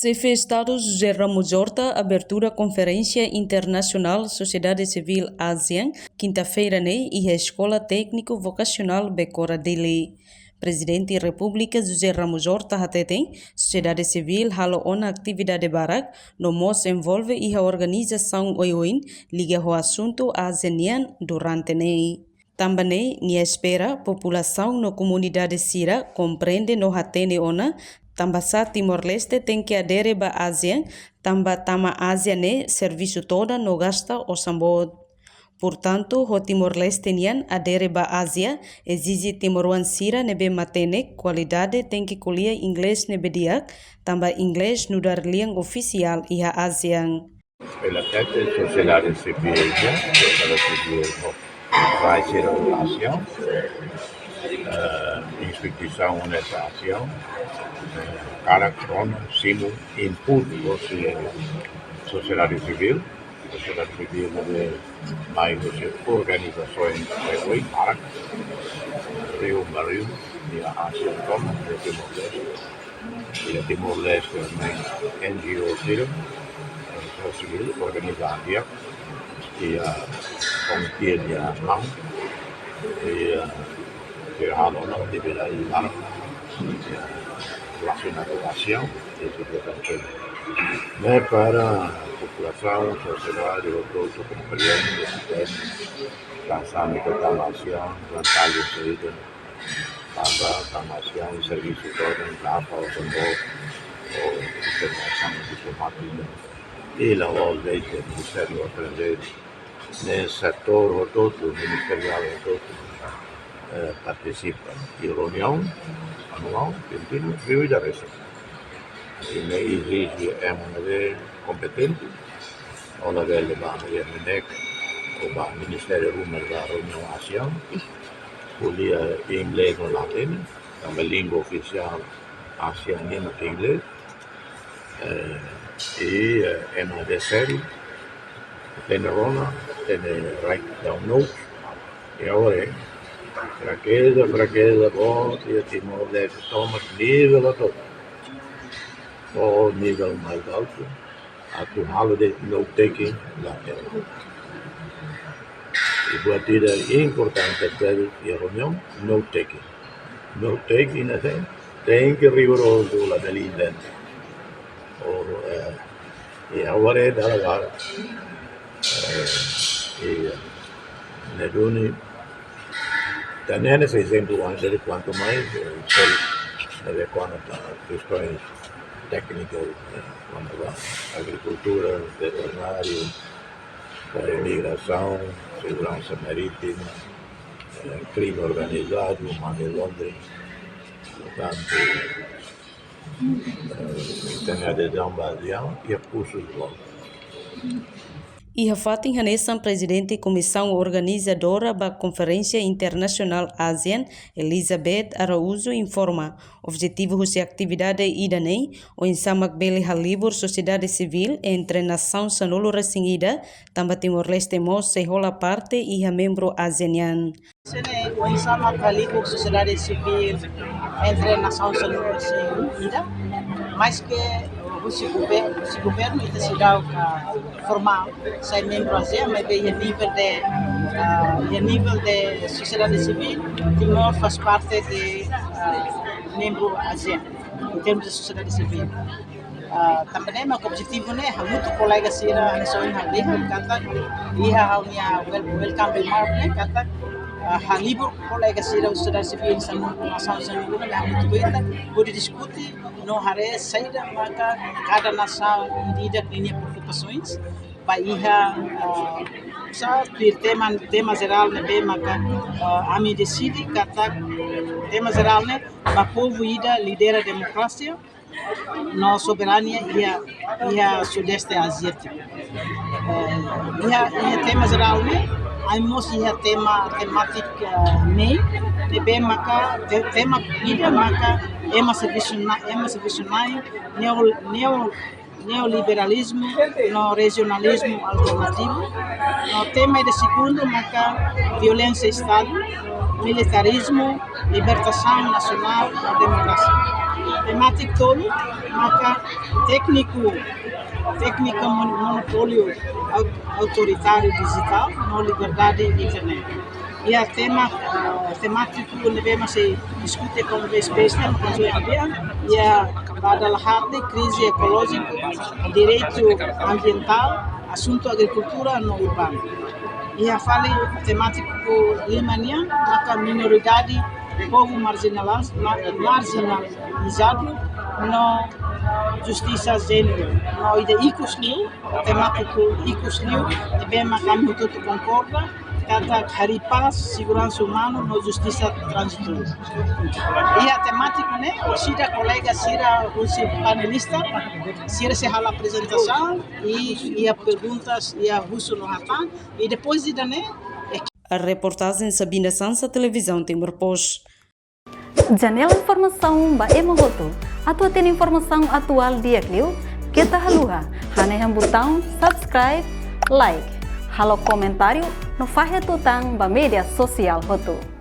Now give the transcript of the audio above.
Chefe de Estado José Ramos Horta, abertura Conferência Internacional Sociedade Civil ASEAN, quinta-feira, e a Escola Técnico Vocacional Becora Dele. Presidente da República José Ramos Horta Hateteng, sociedade civil halo ona atividade barak, no mos envolve e a organização OIOIN liga o assunto ASEAN durante nei. Também ni espera população no comunidade Sira compreende no hatene ona tambasa Timor-Leste tem que aderir ba ASEAN, tama ASEAN serviço toda no gasta o sambod. Portanto, o Timor-Leste nian adere ba ASEAN, exige Timoruan Sira nebe matene, qualidade tem que colher inglês nebe diak, tamba inglês no dar liang oficial e a ASEAN. Pela tete sociedade civil, vai ser a relação, instituição nessa ação, cada crono, simo, input, sociedade civil de mais organizações Rio Barril e a ASEAN de Timor-Leste, e a Timor-Leste também NGO civil organizada e a Comitê de Ação e a Halona atividade relacionada com a ação para a população, sociedade, todos compreendem pensando que a nação, trabalho feito, para a nação, serviço todo, em capa, ou internação diplomática, e a voz do Ministério Estrangeiro, nesse setor, todo, ministerial, todo, participa em reunião anual, contínua, e da resto. E exige MND competente, ao nível da MNEC, ou do Ministério da Reunião ASEAN, polia inglês no latino, também língua oficial ASEAN em inglês, e MND sério, tem Rona, tem Right Download, e agora fraqueza, bom, e Timor-Leste toma nível a todo. O nível mais alto, a de note-taking da terra. E batida importante ter a reunião, note-taking. Note-taking, tem que rigoroso la dell'intento. E agora é da gara. E Neduni, também esse exemplo antes de quanto mais, deve quando questões técnicas, quanto à agricultura, veterinário, imigração, segurança marítima, crime organizado, mão de Londres, portanto, tem adesão baseada e cursos de volta. E a Fatin Hanessan, presidente da comissão organizadora da Conferência Internacional ASEAN, Elizabeth Araújo, informa o objetivo da atividade idanei, o ensamak bele halibur sociedade civil entre nação sanolo resingida, também Timor-Leste mos se rola parte e a membro ASEAN. O ensamak halibur sociedade civil entre nação sanolo resingida, mais que o governo e a cidade formal sai membro ASEAN, mas bem a nível de sociedade civil, Timor faz parte de membro ASEAN em termos de sociedade civil. Também o objetivo há muito colegas que são em ali, e a welcome remark kata halibur colegas que da sociedade civil nação sanula há muito coisa pode discutir no hare saída maka cada nação lida linha preocupações para tema geral né maka a me decide kata tema geral né para povo ida lidera democracia na soberania e a sudeste asiático e a tema geral né a temática bem maka tema ida maka serviço neoliberalismo no regionalismo alternativo no tema de segundo maka violência Estado militarismo libertação nacional e democracia tematik tolu, maka técnica monopólio autoritário digital, no liberdade internet. E a temático que se discute com respeito à e a badalahate, crise ecológica, direito ambiental, assunto agricultura no urbano. E a fale temático limanian, maka minoridade, povo marginalizado no justiça gênero, no ide icosliu, temático icosliu, e bem kami tudo concorda, kata hari paz, segurança humana no justiça transitória. E a temática, né, sira colega, sira os panelista, sira se hala apresentação e a perguntas e a russo no hatan e depois de né. A reportagem Sabina Sansa, Televisão Timor-Post. Janela informação ba Emogoto. Atua tem informação atual dia Clio. Kita haluha. Haneham botão subscribe, like. Halo comentário no Fahia Tutang ba media sosial Hotu.